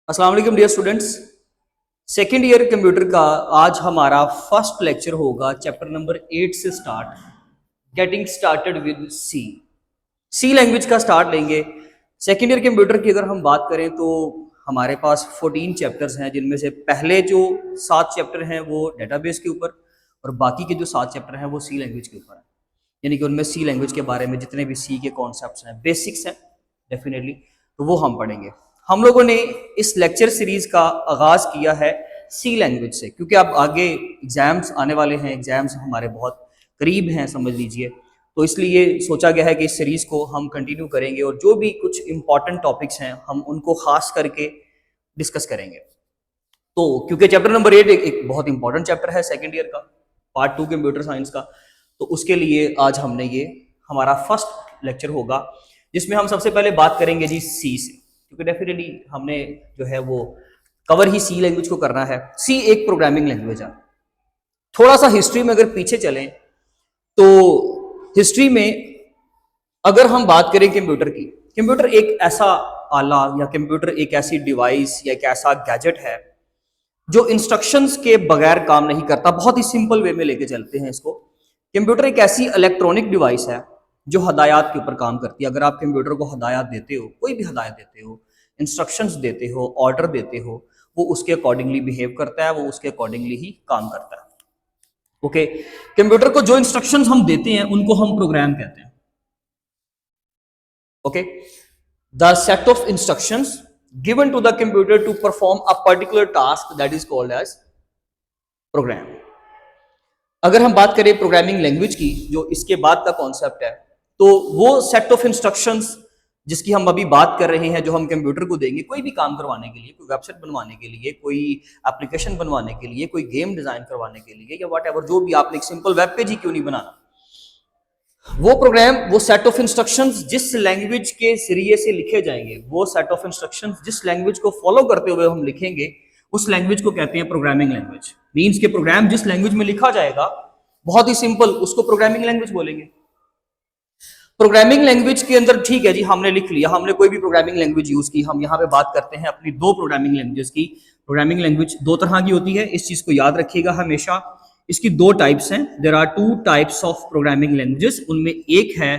अस्सलाम वालेकुम dear students. Second year computer का आज हमारा फर्स्ट लेक्चर होगा चैप्टर नंबर 8 से start, getting started with C. C language का स्टार्ट लेंगे। सेकेंड ईयर कंप्यूटर की अगर हम बात करें तो हमारे पास 14 चैप्टर्स हैं, जिनमें से पहले जो 7 चैप्टर हैं वो डेटाबेस के ऊपर और बाकी के जो 7 चैप्टर हैं वो सी लैंग्वेज के ऊपर हैं। यानी कि उनमें सी लैंग्वेज के बारे में जितने भी सी के कॉन्सेप्ट्स हैं, बेसिक्स हैं डेफिनेटली, तो वो हम पढ़ेंगे। हम लोगों ने इस लेक्चर सीरीज का आगाज किया है सी लैंग्वेज से, क्योंकि अब आगे एग्जाम्स आने वाले हैं, एग्जाम्स हमारे बहुत करीब हैं समझ लीजिए, तो इसलिए सोचा गया है कि इस सीरीज को हम कंटिन्यू करेंगे और जो भी कुछ इंपॉर्टेंट टॉपिक्स हैं हम उनको खास करके डिस्कस करेंगे। तो क्योंकि चैप्टर नंबर 8 एक बहुत इंपॉर्टेंट चैप्टर है सेकेंड ईयर का, पार्ट 2 कंप्यूटर साइंस का, तो उसके लिए आज हमने ये हमारा फर्स्ट लेक्चर होगा जिसमें हम सबसे पहले बात करेंगे जी सी से, क्योंकि डेफिनेटली हमने जो है वो कवर ही सी लैंग्वेज को करना है। सी एक प्रोग्रामिंग लैंग्वेज है। थोड़ा सा हिस्ट्री में अगर पीछे चलें तो हिस्ट्री में अगर हम बात करें कंप्यूटर की, कंप्यूटर एक ऐसा आला या कंप्यूटर एक ऐसी डिवाइस या एक ऐसा गैजेट है जो इंस्ट्रक्शंस के बगैर काम नहीं करता। बहुत ही सिंपल वे में लेके चलते हैं इसको। कंप्यूटर एक ऐसी इलेक्ट्रॉनिक डिवाइस है जो हदायत के ऊपर काम करती है। अगर आप कंप्यूटर को हदायत देते हो, कोई भी हदायत देते हो, इंस्ट्रक्शंस देते हो, ऑर्डर देते हो, वो उसके अकॉर्डिंगली बिहेव करता है, वो उसके अकॉर्डिंगली ही काम करता है। ओके, कंप्यूटर को जो इंस्ट्रक्शंस हम देते हैं उनको हम प्रोग्राम कहते हैं। Okay, the set of instructions given to the computer to perform a particular task that is called as program। अगर हम बात करें प्रोग्रामिंग लैंग्वेज की, जो इसके बाद का कॉन्सेप्ट है, तो वो सेट ऑफ इंस्ट्रक्शंस जिसकी हम अभी बात कर रहे हैं, जो हम कंप्यूटर को देंगे कोई भी काम करवाने के लिए, कोई वेबसाइट बनवाने के लिए, कोई एप्लीकेशन बनवाने के लिए, कोई गेम डिजाइन करवाने के लिए, या व्हाटएवर, जो भी आपने एक सिंपल वेब पेज ही क्यों नहीं बनाना, वो प्रोग्राम, वो सेट ऑफ इंस्ट्रक्शंस जिस लैंग्वेज के जरिए से लिखे जाएंगे, वो सेट ऑफ इंस्ट्रक्शंस जिस लैंग्वेज को फॉलो करते हुए हम लिखेंगे, उस लैंग्वेज को कहते हैं प्रोग्रामिंग लैंग्वेज। मींस के प्रोग्राम जिस लैंग्वेज में लिखा जाएगा, बहुत ही सिंपल, उसको प्रोग्रामिंग लैंग्वेज बोलेंगे। प्रोग्रामिंग लैंग्वेज के अंदर ठीक है जी, हमने लिख लिया, हमने कोई भी प्रोग्रामिंग लैंग्वेज यूज की। हम यहाँ पे बात करते हैं अपनी दो प्रोग्रामिंग लैंग्वेज की। प्रोग्रामिंग लैंग्वेज दो तरह की होती है, इस चीज को याद रखिएगा हमेशा। इसकी दो टाइप्स हैं। There are two types of programming languages. उनमें एक है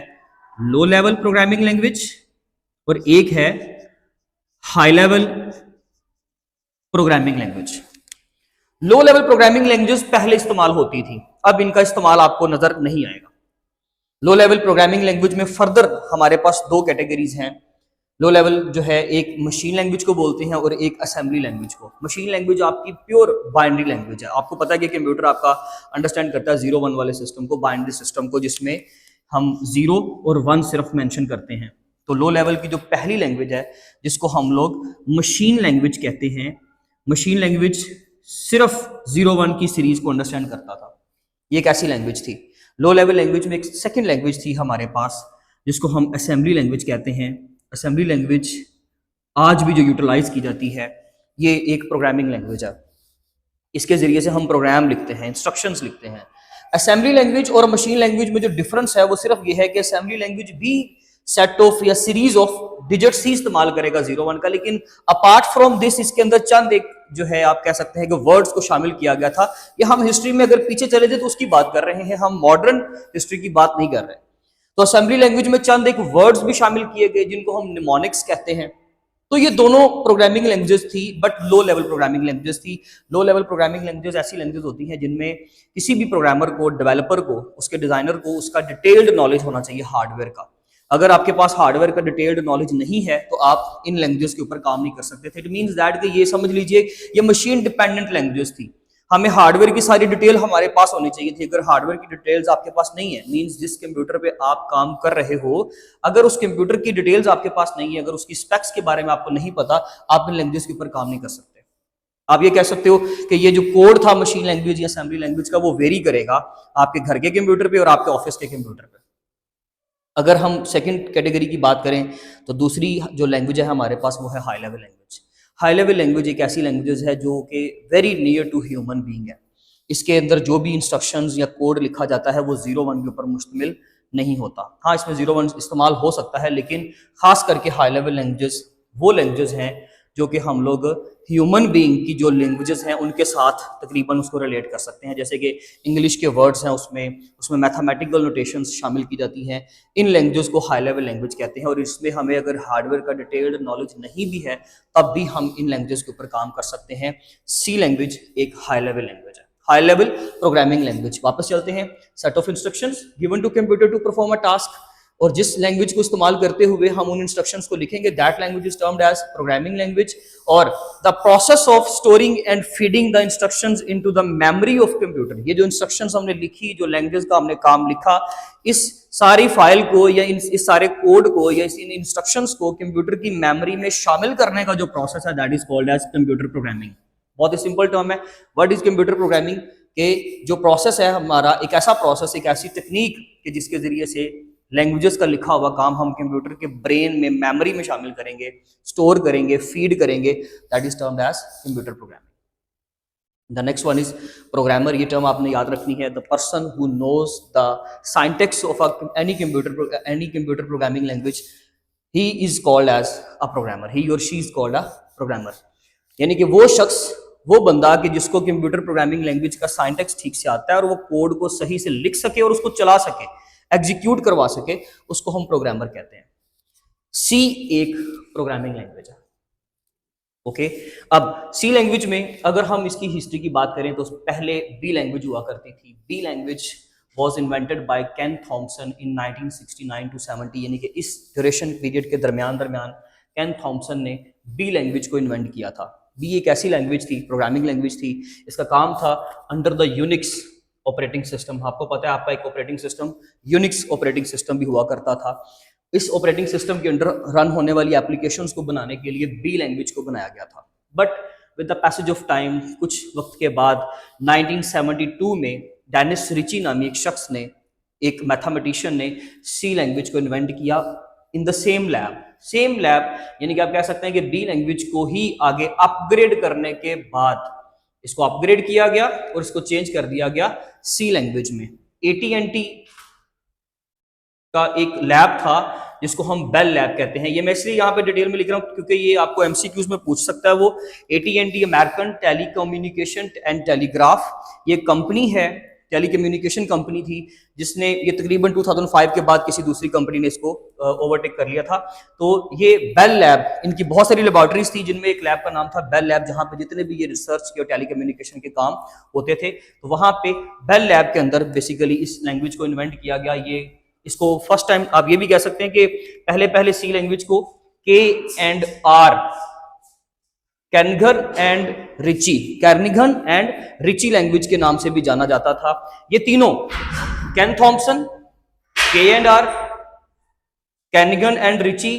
लो लेवल प्रोग्रामिंग लैंग्वेज और एक है high level programming language. Low level programming languages पहले इस्तेमाल होती थी, अब इनका इस्तेमाल आपको नजर नहीं आएगा। लो लेवल प्रोग्रामिंग लैंग्वेज में फर्दर हमारे पास दो कैटेगरीज हैं। लो लेवल जो है, एक मशीन लैंग्वेज को बोलते हैं और एक असेंबली लैंग्वेज को। मशीन लैंग्वेज आपकी प्योर बाइनरी लैंग्वेज है। आपको पता है कि कंप्यूटर आपका अंडरस्टैंड करता है 0 1 वाले सिस्टम को, बाइनरी सिस्टम को, जिसमें हम 0 और 1 सिर्फ मेंशन करते हैं। तो लो लेवल की जो पहली लैंग्वेज है, जिसको हम लोग मशीन लैंग्वेज कहते हैं, मशीन लैंग्वेज सिर्फ 0 1 की सीरीज को अंडरस्टैंड करता था। ये एक ऐसी लैंग्वेज थी। लो लेवल लैंग्वेज में एक सेकेंड लैंग्वेज थी हमारे पास, जिसको हम असेंबली लैंग्वेज कहते हैं। असेंबली लैंग्वेज आज भी जो यूटिलाइज की जाती है, ये एक प्रोग्रामिंग लैंग्वेज है। इसके जरिए से हम प्रोग्राम लिखते हैं, इंस्ट्रक्शंस लिखते हैं। असेंबली लैंग्वेज और मशीन लैंग्वेज में जो डिफरेंस है वो सिर्फ ये है कि असेंबली लैंग्वेज भी सेट ऑफ या सीरीज ऑफ डिजिट्स ही इस्तेमाल करेगा 0 1 का, लेकिन अपार्ट फ्रॉम दिस इसके अंदर चंद एक जो है आप कह सकते हैं कि वर्ड्स को शामिल किया गया था। या हम हिस्ट्री में अगर पीछे चले जाए तो उसकी बात कर रहे हैं, हम मॉडर्न हिस्ट्री की बात नहीं कर रहे। तो असेंबली लैंग्वेज में चंद एक वर्ड्स भी शामिल किए गए जिनको हम निमोनिक्स कहते हैं। तो ये दोनों प्रोग्रामिंग लैंग्वेजेस थी, but low level programming languages थी। लो लेवल प्रोग्रामिंग लैंग्वेजेस ऐसी लैंग्वेज होती हैं जिनमें किसी भी प्रोग्रामर को, डेवलपर को, उसके डिजाइनर को उसका डिटेल्ड नॉलेज होना चाहिए हार्डवेयर का। अगर आपके पास हार्डवेयर का डिटेल्ड नॉलेज नहीं है तो आप इन लैंग्वेजेस के ऊपर काम नहीं कर सकते थे। इट मींस दैट कि ये समझ लीजिए ये मशीन डिपेंडेंट लैंग्वेज थी। हमें हार्डवेयर की सारी डिटेल हमारे पास होनी चाहिए थी। अगर हार्डवेयर की डिटेल्स आपके पास नहीं है, मींस जिस कंप्यूटर पे आप काम कर रहे हो, अगर उस कंप्यूटर की डिटेल्स आपके पास नहीं है, अगर उसकी स्पेक्स के बारे में आपको नहीं पता, आप इन लैंग्वेज के ऊपर काम नहीं कर सकते। आप ये कह सकते हो कि ये जो कोड था मशीन लैंग्वेज या असेंबली लैंग्वेज का, वो वेरी करेगा आपके घर के कंप्यूटर पे और आपके ऑफिस के कंप्यूटर पे। अगर हम सेकंड कैटेगरी की बात करें तो दूसरी जो लैंग्वेज है हमारे पास वो है high level language. High level language एक ऐसी लैंग्वेज है जो कि very near to human being है। इसके अंदर जो भी इंस्ट्रक्शंस या कोड लिखा जाता है वो 0 1 के ऊपर मुश्तमिल नहीं होता। हाँ, इसमें 0 1 इस्तेमाल हो सकता है, लेकिन खास करके हाई लेवल लैंग्वेज वो लैंग्वेज हैं जो कि हम लोग ह्यूमन बीइंग की जो लैंग्वेजेस हैं उनके साथ तकरीबन उसको रिलेट कर सकते हैं। जैसे कि इंग्लिश के वर्ड्स हैं, उसमें मैथमेटिकल नोटेशंस शामिल की जाती हैं। इन लैंग्वेजेस को हाई लेवल लैंग्वेज कहते हैं और इसमें हमें अगर हार्डवेयर का डिटेल्ड नॉलेज नहीं भी है तब भी हम इन लैंग्वेजेस के ऊपर काम कर सकते हैं। सी लैंग्वेज एक हाई लेवल लैंग्वेज है, हाई लेवल प्रोग्रामिंग लैंग्वेज। वापस चलते हैं, set of instructions given to computer to perform a task, और जिस लैंग्वेज को इस्तेमाल करते हुए हम उन इंस्ट्रक्शंस को लिखेंगे that language is termed as programming language. और the process of storing and feeding the instructions into the memory of computer, ये जो इंस्ट्रक्शंस हमने लिखी, जो लैंग्वेज का हमने काम लिखा, इस सारी फाइल को या इस सारे कोड को या इन इंस्ट्रक्शंस को कंप्यूटर की मेमोरी में शामिल करने का जो प्रोसेस है that is called as computer programming. बहुत ही सिंपल टर्म है, व्हाट इज कंप्यूटर प्रोग्रामिंग, के जो प्रोसेस है हमारा, एक ऐसा प्रोसेस, एक ऐसी तकनीक कि जिसके जरिए से लैंग्वेजेस का लिखा हुआ काम हम कंप्यूटर के ब्रेन में, मेमोरी में शामिल करेंगे, स्टोर करेंगे, फीड करेंगे, that is termed as computer programming. The next one is programmer. ये टर्म आपने याद रखनी है, the person who knows the syntax of any computer programming language, he is called as a programmer, he और she is called a programmer. यानी कि वो शख्स, वो बंदा कि जिसको कंप्यूटर प्रोग्रामिंग लैंग्वेज का सिंटैक्स ठीक से आता है और वो कोड को सही से लिख सके और उसको चला सके, एग्जीक्यूट करवा सके, उसको हम प्रोग्रामर कहते हैं। सी एक प्रोग्रामिंग लैंग्वेज है। ओके, अब सी लैंग्वेज में अगर हम इसकी हिस्ट्री की बात करें तो पहले बी लैंग्वेज हुआ करती थी। B language was invented by Ken Thompson in 1969 to 70, यानी कि इस ड्यूरेशन पीरियड के दरमियान केन थॉमसन ने बी लैंग्वेज को इन्वेंट किया था। बी एक ऐसी लैंग्वेज थी, प्रोग्रामिंग लैंग्वेज थी, इसका काम था under the Unix operating system. आपको पता है आपका एक operating system Unix operating system भी हुआ करता था। इस ऑपरेटिंग सिस्टम के अंडर रन होने वाली एप्लीकेशंस को बनाने के लिए बी लैंग्वेज को बनाया गया था। But with the passage of time, कुछ वक्त के बाद 1972 में डेनिस रिची नामी एक शख्स ने, एक मैथमेटिशियन ने सी लैंग्वेज को इन्वेंट किया इन द सेम लैब। यानी कि आप कह सकते हैं कि बी लैंग्वेज को ही आगे अपग्रेड करने के बाद इसको अपग्रेड किया गया और इसको चेंज कर दिया गया सी लैंग्वेज में। AT&T का एक लैब था जिसको हम बेल लैब कहते हैं। ये मैं इसलिए यहाँ पे डिटेल में लिख रहा हूँ क्योंकि ये आपको MCQs में पूछ सकता है। वो AT&T American telecommunication and telegraph, ये कंपनी है, टेलीकम्युनिकेशन कंपनी थी, जिसने ये तकरीबन 2005 के बाद किसी दूसरी कंपनी ने इसको ओवरटेक कर लिया था। तो ये बेल लैब, इनकी बहुत सारी लेबोरेटरीज थी जिनमें एक लैब का नाम था बेल लैब, जहां पे जितने भी ये रिसर्च के और टेलीकम्युनिकेशन के काम होते थे, तो वहां पे बेल लैब के अंदर बेसिकली इस लैंग्वेज को इन्वेंट किया गया। ये इसको फर्स्ट टाइम आप ये भी कह सकते हैं कि पहले सी लैंग्वेज को K&R, कैर्निघन एंड रिची लैंग्वेज के नाम से भी जाना जाता था। ये तीनों, केन थॉमसन, K&R, कैर्निघन एंड रिची,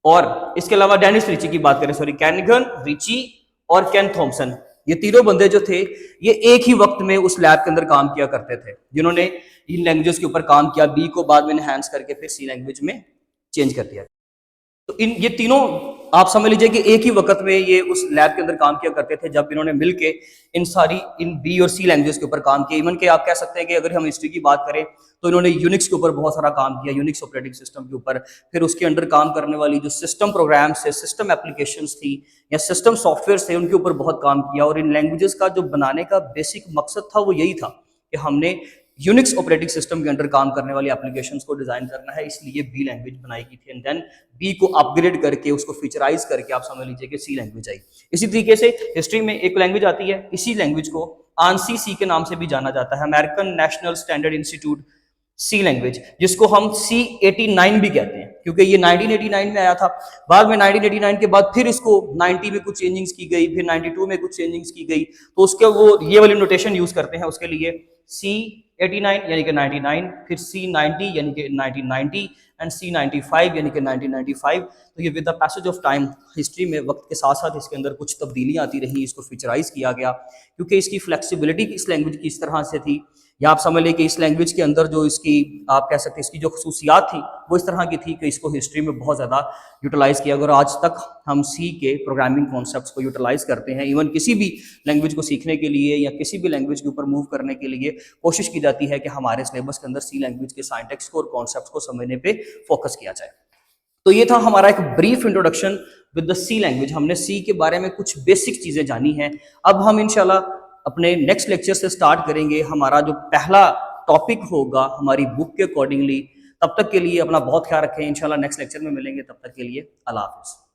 और इसके अलावा डेनिस रिची की बात करें, कैर्निघन, रिची और केन थॉमसन, ये तीनों बंदे जो थे ये एक ही वक्त में उस लैब के अंदर काम किया करते थे, जिन्होंने इन लैंग्वेजेस के ऊपर काम किया। बी को बाद में एनहांस करके फिर सी लैंग्वेज में चेंज कर दिया। तो ये तीनों आप समझ लीजिए कि एक ही वक्त में ये उस लैब के अंदर काम किया करते थे जब इन्होंने मिलके इन बी और सी लैंग्वेज के ऊपर काम किया। इवन के आप कह सकते हैं कि अगर हम हिस्ट्री की बात करें तो इन्होंने यूनिक्स के ऊपर बहुत सारा काम किया, यूनिक्स ऑपरेटिंग सिस्टम के ऊपर। फिर उसके अंडर काम करने वाली जो सिस्टम प्रोग्राम्स है, सिस्टम एप्लीकेशंस थी या सिस्टम सॉफ्टवेयर थे, उनके ऊपर बहुत काम किया। और इन लैंग्वेजेस का जो बनाने का बेसिक मकसद था वो यही था कि हमने यूनिक्स ऑपरेटिंग सिस्टम के अंडर काम करने वाली एप्लीकेशंस को डिजाइन करना है, इसलिए बी लैंग्वेज बनाई गई थी। एंड देन बी को अपग्रेड करके उसको फीचराइज करके आप समझ लीजिए कि सी लैंग्वेज आई। इसी तरीके से हिस्ट्री में एक लैंग्वेज आती है, इसी लैंग्वेज को आंसी सी के नाम से भी जाना जाता है, अमेरिकन नेशनल स्टैंडर्ड इंस्टीट्यूट सी लैंग्वेज, जिसको हम C89 भी कहते हैं क्योंकि ये 1989 में आया था। बाद में 1989 के बाद फिर इसको 90 में कुछ चेंजिंग्स की गई, फिर 92 में कुछ चेंजिंग्स की गई, तो उसके वो ये वाली नोटेशन यूज करते हैं उसके लिए, C89 यानी कि 99, फिर C90 यानी कि 1990 एंड C95 यानी कि 1995। तो ये with the passage of time history में वक्त के साथ साथ इसके अंदर कुछ तब्दीलियां आती रही, इसको फीचराइज किया गया क्योंकि इसकी फ्लेक्सिबिलिटी इस लैंग्वेज की इस तरह से थी, या आप समझ लें कि इस लैंग्वेज के अंदर जो इसकी आप कह सकते हैं इसकी जो खसूसियात थी वो इस तरह की थी कि इसको हिस्ट्री में बहुत ज़्यादा यूटिलाइज किया। अगर आज तक हम सी के प्रोग्रामिंग कॉन्सेप्ट्स को यूटिलाइज करते हैं, इवन किसी भी लैंग्वेज को सीखने के लिए या किसी भी लैंग्वेज के ऊपर मूव करने के लिए कोशिश की जाती है कि हमारे सिलेबस के अंदर सी लैंग्वेज के सिंटैक्स को और कॉन्सेप्ट्स को समझने पर फोकस किया जाए। तो ये था हमारा एक brief introduction with the C language. हमने सी के बारे में कुछ बेसिक चीजें जानी हैं। अब हम इंशाल्लाह अपने नेक्स्ट लेक्चर से स्टार्ट करेंगे। हमारा जो पहला टॉपिक होगा हमारी बुक के अकॉर्डिंगली। तब तक के लिए अपना बहुत ख्याल रखें। इंशाल्लाह नेक्स्ट लेक्चर में मिलेंगे। तब तक के लिए अल्लाह हाफिज़।